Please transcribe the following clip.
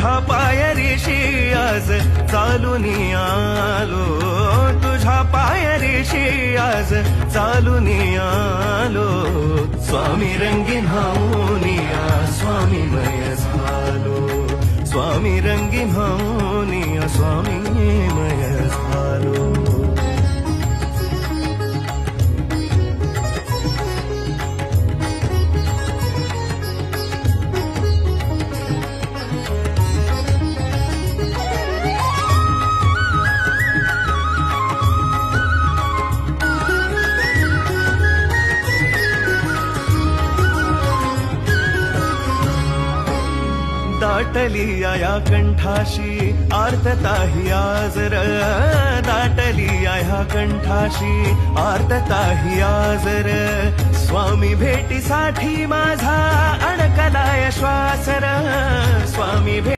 तुझ्या पायरीशी आज चालून आलो, तुझ्या पायरीशी आज चालून आलो. स्वामी रंगीन होऊनिया स्वामीमय झालो, स्वामी रंगीन होऊनिया स्वामीमय झालो. दाटली या कंठाशी आर्तता ही आजर, दाटली या कंठाशी आर्तता ही आजर. स्वामी भेटीसाठी माझा अडकलाय श्वासर, स्वामी